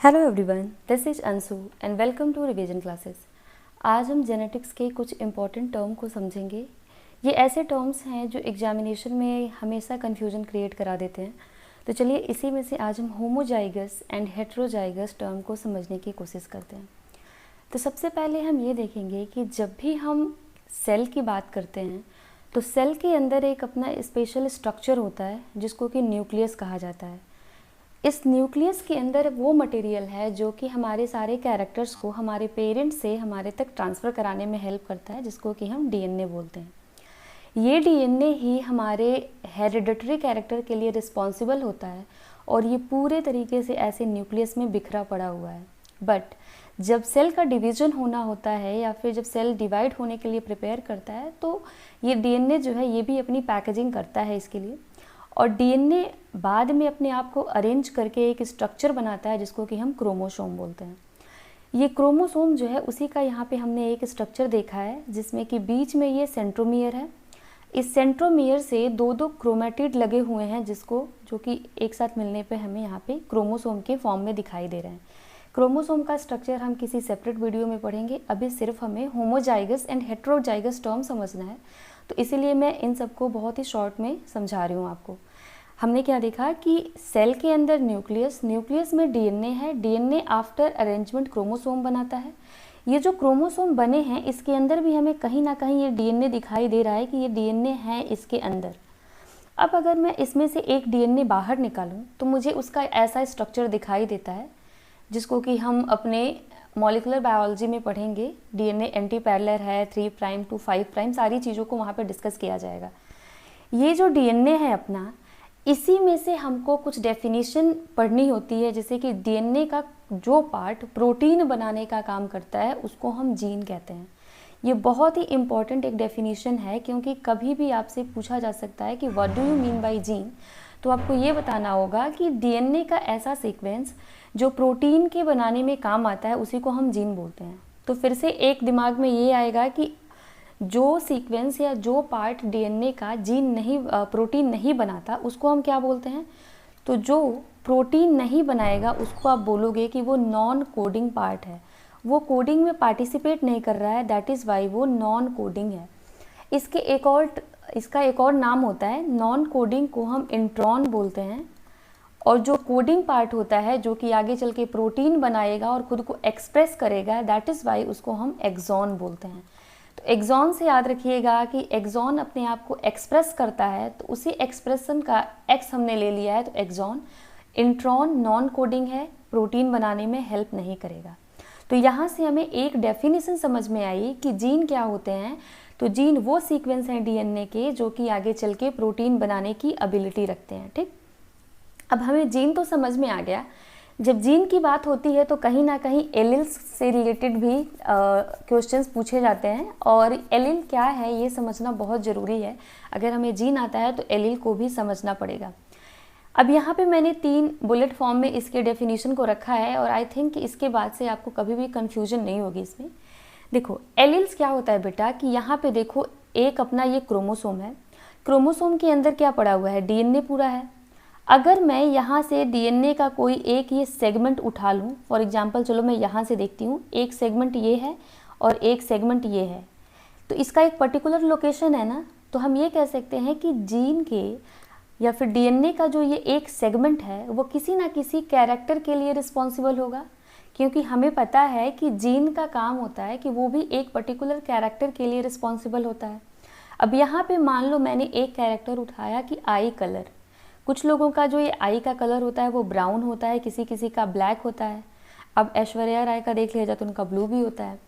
Hello everyone, this is Anshu and welcome to revision classes. आज हम genetics के कुछ इम्पॉर्टेंट टर्म को समझेंगे। ये ऐसे टर्म्स हैं जो एग्जामिनेशन में हमेशा कन्फ्यूजन क्रिएट करा देते हैं। तो चलिए इसी में से आज हम होमोजाइगस एंड हेट्रोजाइगस टर्म को समझने की कोशिश करते हैं। तो सबसे पहले हम ये देखेंगे कि जब भी हम सेल की बात करते हैं तो सेल के अंदर एक अपना स्पेशल स्ट्रक्चर होता है जिसको कि न्यूक्लियस कहा जाता है। इस न्यूक्लियस के अंदर वो मटेरियल है जो कि हमारे सारे कैरेक्टर्स को हमारे पेरेंट्स से हमारे तक ट्रांसफ़र कराने में हेल्प करता है, जिसको कि हम डीएनए बोलते हैं। ये डीएनए ही हमारे हेरिडिटरी कैरेक्टर के लिए रिस्पॉन्सिबल होता है और ये पूरे तरीके से ऐसे न्यूक्लियस में बिखरा पड़ा हुआ है। बट जब सेल का डिवीज़न होना होता है या फिर जब सेल डिवाइड होने के लिए प्रिपेयर करता है तो ये डीएनए जो है ये भी अपनी पैकेजिंग करता है इसके लिए, और डीएनए बाद में अपने आप को अरेंज करके एक स्ट्रक्चर बनाता है जिसको कि हम क्रोमोसोम बोलते हैं। ये क्रोमोसोम जो है उसी का यहाँ पे हमने एक स्ट्रक्चर देखा है जिसमें कि बीच में ये सेंट्रोमियर है। इस सेंट्रोमियर से दो दो क्रोमेटिड लगे हुए हैं जो कि एक साथ मिलने पे हमें यहाँ पे क्रोमोसोम के फॉर्म में दिखाई दे रहे हैं। क्रोमोसोम का स्ट्रक्चर हम किसी सेपरेट वीडियो में पढ़ेंगे, अभी सिर्फ हमें होमोजाइगस एंड हेट्रोजाइगस टर्म समझना है, तो इसीलिए मैं इन सबको बहुत ही शॉर्ट में समझा रही हूँ आपको। हमने क्या देखा कि सेल के अंदर न्यूक्लियस में डीएनए है, डीएनए आफ्टर अरेंजमेंट क्रोमोसोम बनाता है। ये जो क्रोमोसोम बने हैं इसके अंदर भी हमें कहीं ना कहीं ये डीएनए दिखाई दे रहा है कि ये डीएनए है इसके अंदर। अब अगर मैं इसमें से एक डीएनए बाहर निकालूं तो मुझे उसका ऐसा स्ट्रक्चर दिखाई देता है जिसको कि हम अपने मॉलिक्यूलर बायोलॉजी में पढ़ेंगे। डीएनए एंटी पैरेलल है, 3 प्राइम टू 5 प्राइम, सारी चीज़ों को वहाँ पर डिस्कस किया जाएगा। ये जो डीएनए है अपना, इसी में से हमको कुछ डेफिनेशन पढ़नी होती है, जैसे कि डीएनए का जो पार्ट प्रोटीन बनाने का काम करता है उसको हम जीन कहते हैं। ये बहुत ही इम्पॉर्टेंट एक डेफिनेशन है क्योंकि कभी भी आपसे पूछा जा सकता है कि what do you mean by gene, तो आपको ये बताना होगा कि डीएनए का ऐसा सीक्वेंस जो प्रोटीन के बनाने में काम आता है उसी को हम जीन बोलते हैं। तो फिर से एक दिमाग में ये आएगा कि जो सीक्वेंस या जो पार्ट डीएनए का प्रोटीन नहीं बनाता उसको हम क्या बोलते हैं। तो जो प्रोटीन नहीं बनाएगा उसको आप बोलोगे कि वो नॉन कोडिंग पार्ट है, वो कोडिंग में पार्टिसिपेट नहीं कर रहा है, दैट इज़ वाई वो नॉन कोडिंग है। इसका एक और नाम होता है, नॉन कोडिंग को हम इंट्रॉन बोलते हैं, और जो कोडिंग पार्ट होता है जो कि आगे चल के प्रोटीन बनाएगा और खुद को एक्सप्रेस करेगा, दैट इज़ वाई उसको हम एक्सॉन बोलते हैं। तो एक्सॉन से याद रखिएगा कि एक्सॉन अपने आप को एक्सप्रेस करता है, तो उसी एक्सप्रेशन का एक्स हमने ले लिया है, तो एक्सॉन। इंट्रॉन नॉन कोडिंग है, प्रोटीन बनाने में हेल्प नहीं करेगा। तो यहाँ से हमें एक डेफिनेशन समझ में आई कि जीन क्या होते हैं। तो जीन वो सीक्वेंस हैं डीएनए के जो कि आगे चल के प्रोटीन बनाने की एबिलिटी रखते हैं। ठीक, अब हमें जीन तो समझ में आ गया। जब जीन की बात होती है तो कहीं ना कहीं एलील्स से रिलेटेड भी क्वेश्चंस पूछे जाते हैं, और एलील क्या है ये समझना बहुत ज़रूरी है। अगर हमें जीन आता है तो एलील को भी समझना पड़ेगा। अब यहाँ पे मैंने 3 बुलेट फॉर्म में इसके डेफिनेशन को रखा है, और आई थिंक कि इसके बाद से आपको कभी भी कन्फ्यूजन नहीं होगी इसमें। देखो एलील्स क्या होता है बेटा कि यहाँ पे देखो एक अपना ये क्रोमोसोम है, क्रोमोसोम के अंदर क्या पड़ा हुआ है, डीएनए पूरा है। अगर मैं यहाँ से डीएनए का कोई एक ये सेगमेंट उठा लूँ, फॉर एग्जांपल चलो मैं यहाँ से देखती हूँ, एक सेगमेंट ये है और एक सेगमेंट ये है, तो इसका एक पर्टिकुलर लोकेशन है ना, तो हम ये कह सकते हैं कि जीन के या फिर डीएनए का जो ये एक सेगमेंट है वो किसी ना किसी कैरेक्टर के लिए रिस्पॉन्सिबल होगा, क्योंकि हमें पता है कि जीन का काम होता है कि वो भी एक पर्टिकुलर कैरेक्टर के लिए रिस्पॉन्सिबल होता है। अब यहाँ पे मान लो मैंने एक कैरेक्टर उठाया कि आई कलर। कुछ लोगों का जो ये आई का कलर होता है वो ब्राउन होता है, किसी किसी का ब्लैक होता है। अब ऐश्वर्या राय का देख लिया जाए तो उनका ब्लू भी होता है।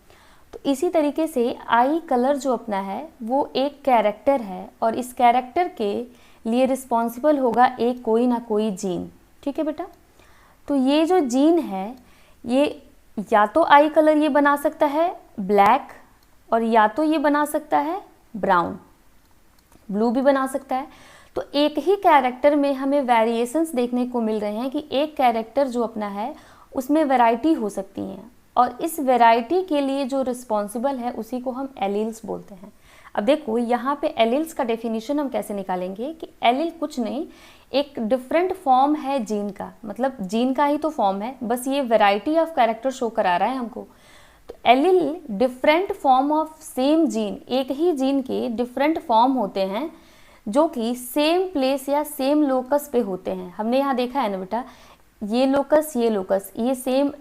तो इसी तरीके से आई कलर जो अपना है वो एक कैरेक्टर है, और इस कैरेक्टर के लिए रिस्पॉन्सिबल होगा एक कोई ना कोई जीन। ठीक है बेटा, तो ये जो जीन है ये या तो आई कलर ये बना सकता है ब्लैक, और या तो ये बना सकता है ब्राउन, ब्लू भी बना सकता है। तो एक ही कैरेक्टर में हमें वेरिएशंस देखने को मिल रहे हैं कि एक कैरेक्टर जो अपना है उसमें वैरायटी हो सकती हैं, और इस वैरायटी के लिए जो रिस्पॉन्सिबल है उसी को हम एलील्स बोलते हैं। अब देखो यहाँ पे एलिल्स का डेफिनेशन हम कैसे निकालेंगे कि एलिल कुछ नहीं, एक डिफरेंट फॉर्म है जीन का, मतलब जीन का ही तो फॉर्म है, बस ये वैरायटी ऑफ कैरेक्टर शो करा रहा है हमको। तो allele different form of same gene, एक ही जीन के डिफरेंट फॉर्म होते हैं जो कि सेम प्लेस या सेम लोकस पे होते हैं। हमने यहाँ देखा है ना बेटा, ये लोकस ये सेम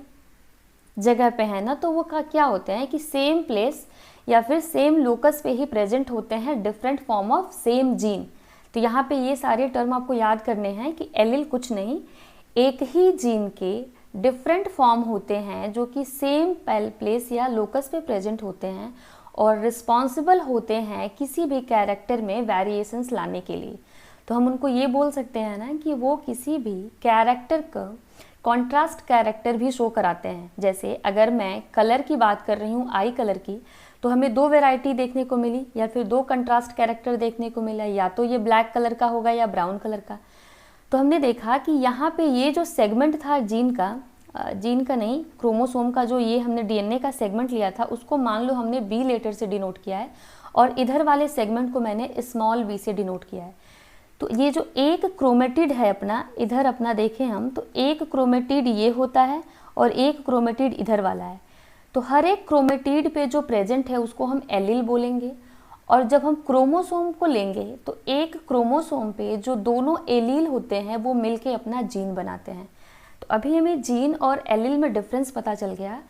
जगह पे है ना, तो वो क्या होते हैं कि सेम प्लेस या फिर सेम लोकस पे ही प्रेजेंट होते हैं different form of same gene. तो यहाँ पे ये सारे टर्म आपको याद करने हैं कि एलिल कुछ नहीं, एक ही जीन के डिफरेंट फॉर्म होते हैं जो कि सेम प्लेस या लोकस पे प्रेजेंट होते हैं और रिस्पॉन्सिबल होते हैं किसी भी कैरेक्टर में वेरिएशंस लाने के लिए। तो हम उनको ये बोल सकते हैं ना कि वो किसी भी कैरेक्टर का कॉन्ट्रास्ट कैरेक्टर भी शो कराते हैं। जैसे अगर मैं कलर की बात कर रही हूँ, आई कलर की, तो हमें दो वैरायटी देखने को मिली या फिर दो कंट्रास्ट कैरेक्टर देखने को मिला, या तो ये ब्लैक कलर का होगा या ब्राउन कलर का। तो हमने देखा कि यहाँ पे ये जो सेगमेंट था जीन का नहीं, क्रोमोसोम का, जो ये हमने डीएनए का सेगमेंट लिया था उसको मान लो हमने बी लेटर से डिनोट किया है और इधर वाले सेगमेंट को मैंने स्मॉल बी से डिनोट किया है। तो ये जो एक क्रोमेटिड है अपना, इधर अपना देखें हम, तो एक क्रोमेटिड ये होता है और एक क्रोमेटिड इधर वाला है। तो हर एक क्रोमेटिड पे जो प्रेजेंट है उसको हम एलील बोलेंगे। और जब हम क्रोमोसोम को लेंगे तो एक क्रोमोसोम पे जो दोनों एलील होते हैं वो मिलके अपना जीन बनाते हैं। तो अभी हमें जीन और एलील में डिफरेंस पता चल गया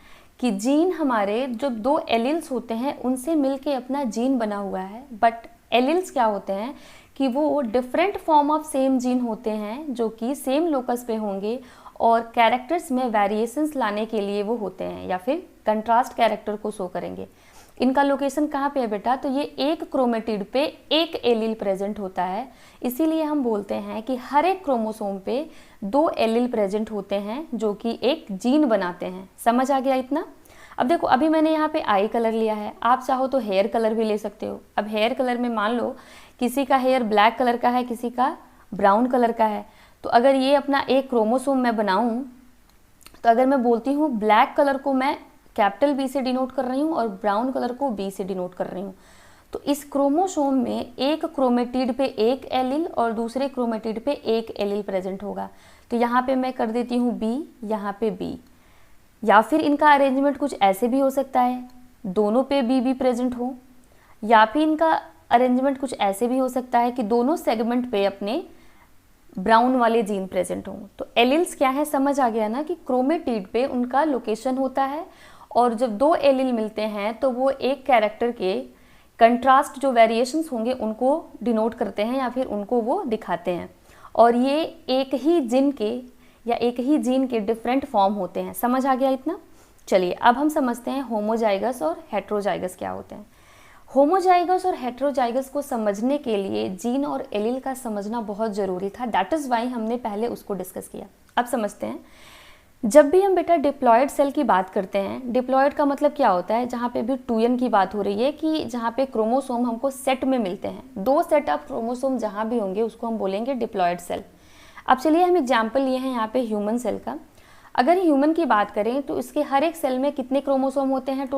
कि जीन हमारे जो दो एलील्स होते हैं उनसे मिलके अपना जीन बना हुआ है, बट एलील्स क्या होते हैं कि वो different form of same gene होते हैं जो कि सेम लोकस पे होंगे और कैरेक्टर्स में वेरिएशंस लाने के लिए वो होते हैं या फिर कंट्रास्ट कैरेक्टर को शो करेंगे। इनका लोकेशन कहाँ पे है बेटा, तो ये एक क्रोमेटिड पे एक एलील प्रेजेंट होता है, इसीलिए हम बोलते हैं कि हर एक क्रोमोसोम पे दो एलील प्रेजेंट होते हैं जो कि एक जीन बनाते हैं। समझ आ गया इतना? अब देखो, अभी मैंने यहाँ पे आई कलर लिया है, आप चाहो तो हेयर कलर भी ले सकते हो। अब हेयर कलर में मान लो किसी का हेयर ब्लैक कलर का है, किसी का ब्राउन कलर का है, तो अगर ये अपना एक क्रोमोसोम मैं बनाऊं तो अगर मैं बोलती हूँ ब्लैक कलर को मैं कैपिटल बी से डिनोट कर रही हूँ और ब्राउन कलर को बी से डिनोट कर रही हूँ, तो इस क्रोमोसोम में एक क्रोमेटिड पे एक एलील और दूसरे क्रोमेटिड पे एक एलील प्रेजेंट होगा। तो यहाँ पे मैं कर देती हूँ बी, यहाँ पे बी, या फिर इनका अरेंजमेंट कुछ ऐसे भी हो सकता है दोनों पे बी बी प्रेजेंट हो, या फिर इनका अरेंजमेंट कुछ ऐसे भी हो सकता है कि दोनों सेगमेंट पे अपने ब्राउन वाले जीन प्रेजेंट हों। तो एलील्स क्या है, समझ आ गया ना कि क्रोमेटिड पे उनका लोकेशन होता है और जब दो एलील मिलते हैं तो वो एक कैरेक्टर के कंट्रास्ट जो वेरिएशंस होंगे उनको डिनोट करते हैं या फिर उनको वो दिखाते हैं, और ये एक ही जीन के या एक ही जीन के डिफरेंट फॉर्म होते हैं। समझ आ गया इतना? चलिए अब हम समझते हैं होमोजाइगस और हेट्रोजाइगस क्या होते हैं। होमोजाइगस और हेट्रोजाइगस को समझने के लिए जीन और एलील का समझना बहुत ज़रूरी था, दैट इज़ वाई हमने पहले उसको डिस्कस किया। अब समझते हैं, जब भी हम बेटा डिप्लॉयड सेल की बात करते हैं, डिप्लॉयड का मतलब क्या होता है, जहाँ पे भी 2n की बात हो रही है कि जहाँ पे क्रोमोसोम हमको सेट में मिलते हैं, दो सेट ऑफ क्रोमोसोम जहाँ भी होंगे उसको हम बोलेंगे डिप्लॉयड सेल। अब चलिए हम एग्जाम्पल लिए हैं यहाँ पे ह्यूमन सेल का। अगर ह्यूमन की बात करें तो इसके हर एक सेल में कितने क्रोमोसोम होते हैं,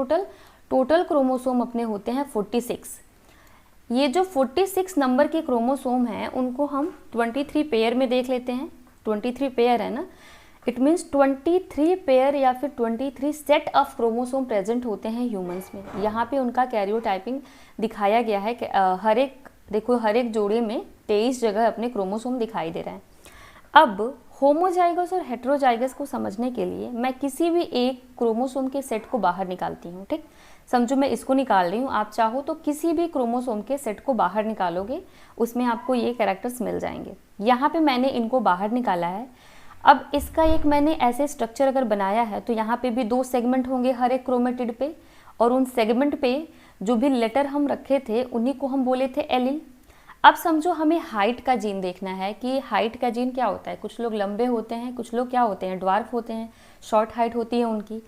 टोटल क्रोमोसोम अपने होते हैं 46। ये जो 46 नंबर के क्रोमोसोम हैं उनको हम 23 पेयर में देख लेते हैं। 23 पेयर है ना, इट मीन्स 23 पेयर या फिर 23 सेट ऑफ क्रोमोसोम प्रेजेंट होते हैं ह्यूमंस में। यहाँ पे उनका कैरियोटाइपिंग दिखाया गया है कि हर एक जोड़े में 23 जगह अपने क्रोमोसोम दिखाई दे रहे हैं। अब होमोजाइगस और हेट्रोजाइगस को समझने के लिए मैं किसी भी एक क्रोमोसोम के सेट को बाहर निकालती हूँ। ठीक, समझो मैं इसको निकाल रही हूँ, आप चाहो तो किसी भी क्रोमोसोम के सेट को बाहर निकालोगे, उसमें आपको ये कैरेक्टर्स मिल जाएंगे। यहाँ पे मैंने इनको बाहर निकाला है। अब इसका एक मैंने ऐसे स्ट्रक्चर अगर बनाया है तो यहाँ पे भी दो सेगमेंट होंगे हर एक क्रोमेटिड पे, और उन सेगमेंट पे जो भी लेटर हम रखे थे उन्हीं को हम बोले थे एलील। अब समझो हमें हाइट का जीन देखना है कि हाइट का जीन क्या होता है। कुछ लोग लंबे होते हैं, कुछ लोग क्या होते हैं, ड्वार्फ होते हैं, शॉर्ट हाइट होती है उनकी।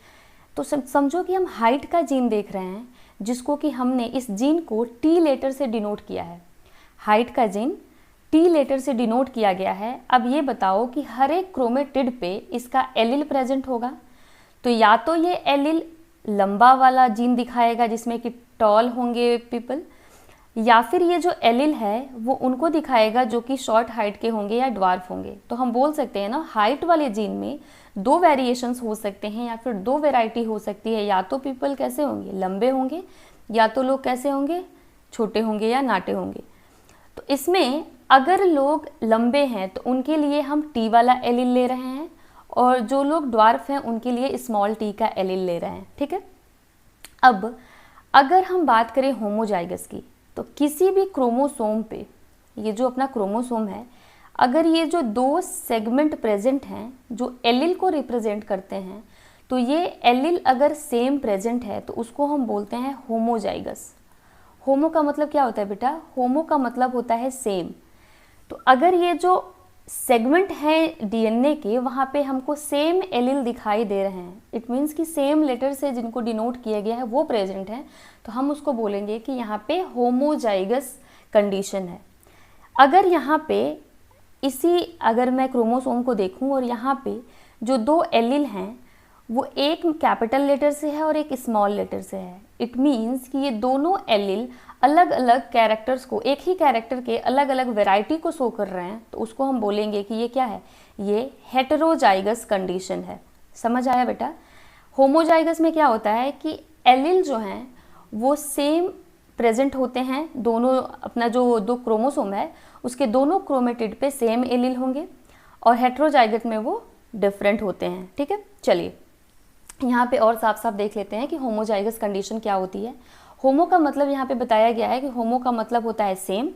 तो समझो कि हम हाइट का जीन देख रहे हैं जिसको कि हमने इस जीन को टी लेटर से डिनोट किया है। हाइट का जीन टी लेटर से डिनोट किया गया है। अब ये बताओ कि हर एक क्रोमेटिड पे इसका एलील प्रेजेंट होगा, तो या तो ये एलील लंबा वाला जीन दिखाएगा जिसमें कि टॉल होंगे पीपल, या फिर ये जो एलिल है वो उनको दिखाएगा जो कि शॉर्ट हाइट के होंगे या ड्वार्फ होंगे। तो हम बोल सकते हैं ना, हाइट वाले जीन में दो वेरिएशंस हो सकते हैं या फिर दो वेराइटी हो सकती है। या तो पीपल कैसे होंगे, लंबे होंगे, या तो लोग कैसे होंगे, छोटे होंगे या नाटे होंगे। तो इसमें अगर लोग लंबे हैं तो उनके लिए हम टी वाला एलिल ले रहे हैं, और जो लोग ड्वार्फ हैं उनके लिए स्मॉल टी का एलिल ले रहे हैं। ठीक है। अब अगर हम बात करें होमोजाइगस की, तो किसी भी क्रोमोसोम पे, ये जो अपना क्रोमोसोम है, अगर ये जो दो सेगमेंट प्रेजेंट हैं जो एलिल को रिप्रेजेंट करते हैं, तो ये एलिल अगर सेम प्रेजेंट है तो उसको हम बोलते हैं होमोजाइगस। होमो का मतलब क्या होता है बेटा, होमो का मतलब होता है सेम। तो अगर ये जो सेगमेंट हैं डीएनए के, वहाँ पे हमको सेम एलिल दिखाई दे रहे हैं, इट मीन्स कि सेम लेटर से जिनको डिनोट किया गया है वो प्रेजेंट है, तो हम उसको बोलेंगे कि यहाँ पे होमोजाइगस कंडीशन है। अगर यहाँ पे अगर मैं क्रोमोसोम को देखूँ और यहाँ पे जो दो एलिल हैं वो एक कैपिटल लेटर से है और एक स्मॉल लेटर से है, इट मीन्स कि ये दोनों एलिल अलग अलग कैरेक्टर्स को, एक ही कैरेक्टर के अलग अलग वैरायटी को शो कर रहे हैं, तो उसको हम बोलेंगे कि ये क्या है, ये हेटेरोजाइगस कंडीशन है। समझ आया बेटा। होमोजाइगस में क्या होता है कि एलिल जो हैं वो सेम प्रेजेंट होते हैं, दोनों अपना जो दो क्रोमोसोम है उसके दोनों क्रोमेटिड पे सेम एलिल होंगे, और हेटेरोजाइगस में वो डिफरेंट होते हैं। ठीक है। चलिए यहाँ पे और साफ साफ देख लेते हैं कि होमोजाइगस कंडीशन क्या होती है। होमो का मतलब यहाँ पे बताया गया है कि होमो का मतलब होता है सेम।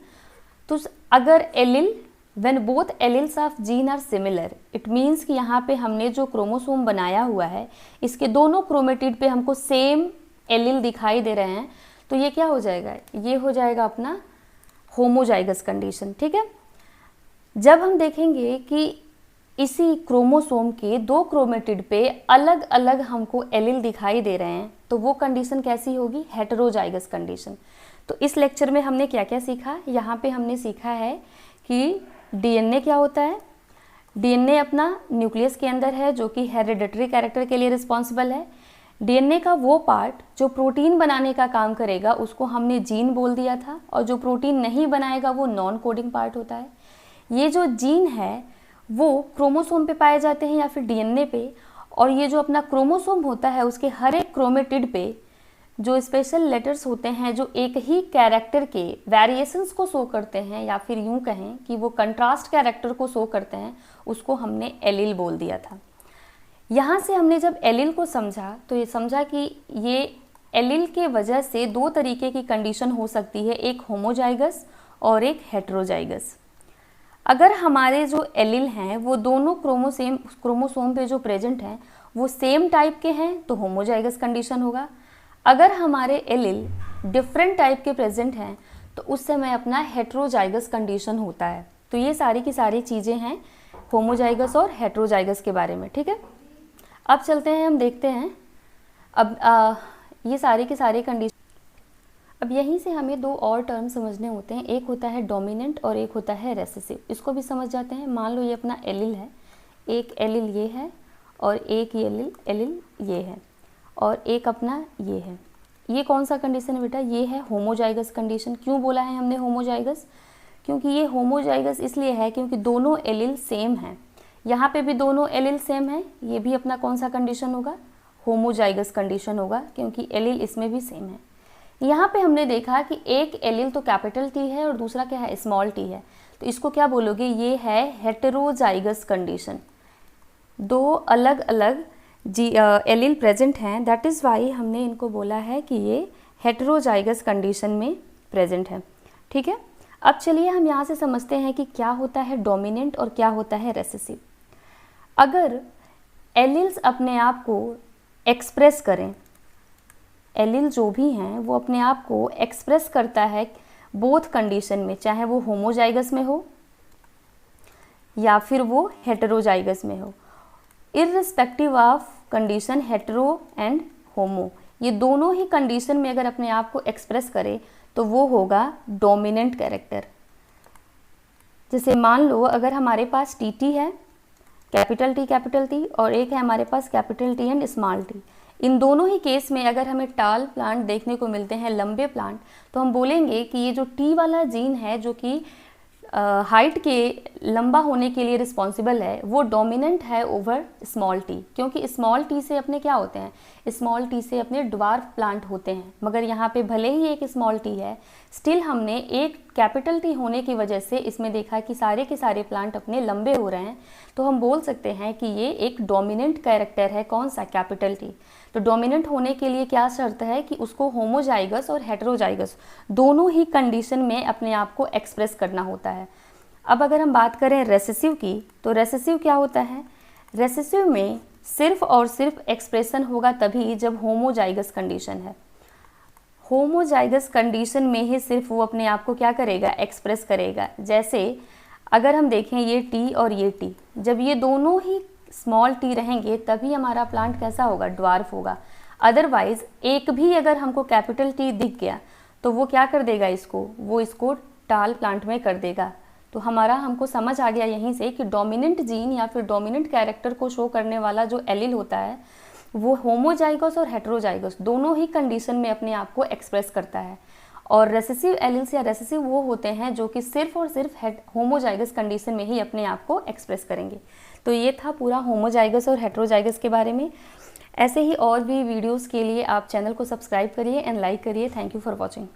तो अगर allele, when both alleles of gene are similar, it means कि यहाँ पे हमने जो क्रोमोसोम बनाया हुआ है इसके दोनों क्रोमेटिड पे हमको सेम एलिल दिखाई दे रहे हैं, तो ये क्या हो जाएगा, ये हो जाएगा अपना होमोजाइगस कंडीशन। ठीक है। जब हम देखेंगे कि इसी क्रोमोसोम के दो क्रोमेटिड पे अलग अलग हमको एलिल दिखाई दे रहे हैं, तो वो कंडीशन कैसी होगी, हेटेरोजाइगस कंडीशन। तो इस लेक्चर में हमने क्या क्या सीखा, यहाँ पे हमने सीखा है कि डीएनए क्या होता है। डीएनए अपना न्यूक्लियस के अंदर है जो कि हेरिडिटरी कैरेक्टर के लिए रिस्पॉन्सिबल है। डीएनए का वो पार्ट जो प्रोटीन बनाने का काम करेगा उसको हमने जीन बोल दिया था, और जो प्रोटीन नहीं बनाएगा वो नॉन कोडिंग पार्ट होता है। ये जो जीन है वो क्रोमोसोम पे पाए जाते हैं या फिर डीएनए पे, और ये जो अपना क्रोमोसोम होता है उसके हर एक क्रोमेटिड पे जो स्पेशल लेटर्स होते हैं जो एक ही कैरेक्टर के वेरिएशंस को शो करते हैं, या फिर यूं कहें कि वो कंट्रास्ट कैरेक्टर को शो करते हैं, उसको हमने एलिल बोल दिया था। यहाँ से हमने जब एलिल को समझा तो ये समझा कि ये एलिल के वजह से दो तरीके की कंडीशन हो सकती है, एक होमोजाइगस और एक हेटेरोजाइगस। अगर हमारे जो एलिल हैं वो दोनों क्रोमोसोम पे जो प्रेजेंट हैं वो सेम टाइप के हैं तो होमोजाइगस कंडीशन होगा। अगर हमारे एलिल डिफरेंट टाइप के प्रेजेंट हैं तो उस समय अपना हेटेरोजाइगस कंडीशन होता है। तो ये सारी की सारी चीज़ें हैं होमोजाइगस और हेटेरोजाइगस के बारे में। ठीक है। अब चलते हैं, हम देखते हैं अब ये सारी की सारी कंडीशन। अब यहीं से हमें दो और टर्म समझने होते हैं, एक होता है डोमिनेंट और एक होता है रेसेसिव। इसको भी समझ जाते हैं। मान लो ये अपना एलिल है, एक एलिल ये है और एक ये एलिल ये है, और एक अपना ये है। ये कौन सा कंडीशन है बेटा, ये है होमोजाइगस कंडीशन। क्यों बोला है हमने होमोजाइगस, क्योंकि ये होमोजाइगस इसलिए है क्योंकि दोनों एलिल सेम हैं। यहाँ पे भी दोनों एलिल सेम है, ये भी अपना कौन सा कंडीशन होगा, होमोजाइगस कंडीशन होगा, क्योंकि एलिल इसमें भी सेम है। यहाँ पे हमने देखा कि एक एलिल तो कैपिटल टी है और दूसरा क्या है, स्मॉल टी है, तो इसको क्या बोलोगे, ये है हेटेरोजाइगस कंडीशन। दो अलग अलग एलिल प्रेजेंट हैं, दैट इज़ वाई हमने इनको बोला है कि ये हेटेरोजाइगस कंडीशन में प्रेजेंट है। ठीक है। अब चलिए हम यहाँ से समझते हैं कि क्या होता है डोमिनेंट और क्या होता है रेसेसिव। अगर एलिल्स अपने आप को एक्सप्रेस करें, एलिल जो भी हैं वो अपने आप को एक्सप्रेस करता है बोथ कंडीशन में, चाहे वो होमोजाइगस में हो या फिर वो हेटेरोजाइगस में हो, irrespective of condition hetero and homo, ये दोनों ही कंडीशन में अगर अपने आप को एक्सप्रेस करे तो वो होगा डोमिनेंट कैरेक्टर। जैसे मान लो अगर हमारे पास टी है, कैपिटल टी और एक है हमारे पास capital T and small T, इन दोनों ही केस में अगर हमें टाल प्लांट देखने को मिलते हैं, लंबे प्लांट, तो हम बोलेंगे कि ये जो टी वाला जीन है जो कि हाइट के लंबा होने के लिए रिस्पॉन्सिबल है, वो डोमिनेंट है ओवर स्मॉल टी, क्योंकि स्मॉल टी से अपने क्या होते हैं, स्मॉल टी से अपने ड्वार्फ प्लांट होते हैं। मगर यहाँ पे भले ही एक स्मॉल टी है, स्टिल हमने एक कैपिटल टी होने की वजह से इसमें देखा कि सारे के सारे प्लांट अपने लंबे हो रहे हैं, तो हम बोल सकते हैं कि ये एक डोमिनेंट कैरेक्टर है। कौन सा? Capital T. तो डोमिनेंट होने के लिए क्या शर्त है कि उसको होमोजाइगस और हेटेरोजाइगस दोनों ही कंडीशन में अपने आप को एक्सप्रेस करना होता है। अब अगर हम बात करें रेसेसिव की, तो रेसेसिव क्या होता है? रेसेसिव में सिर्फ और सिर्फ एक्सप्रेशन होगा तभी जब होमोजाइगस कंडीशन है। होमोजाइगस कंडीशन में ही सिर्फ वो अपने आप को क्या करेगा? एक्सप्रेस करेगा। जैसे अगर हम देखें ये टी और ये टी, जब ये दोनों ही स्मॉल टी रहेंगे तभी हमारा प्लांट कैसा होगा? ड्वार्फ होगा। अदरवाइज एक भी अगर हमको कैपिटल टी दिख गया तो वो क्या कर देगा? वो इसको टाल प्लांट में कर देगा। तो हमको समझ आ गया यहीं से कि डोमिनेंट जीन या फिर डोमिनेंट कैरेक्टर को शो करने वाला जो एलील होता है वो होमोजाइगस और हेटेरोजाइगस दोनों ही कंडीशन में अपने आप को एक्सप्रेस करता है। और रेसेसिव एलील्स या रेसेसिव वो होते हैं जो कि सिर्फ और सिर्फ होमोजाइगस कंडीशन में ही अपने आप को एक्सप्रेस करेंगे। तो ये था पूरा होमोजाइगस और हेटेरोजाइगस के बारे में। ऐसे ही और भी वीडियोस के लिए आप चैनल को सब्सक्राइब करिए एंड लाइक करिए। Thank you for watching.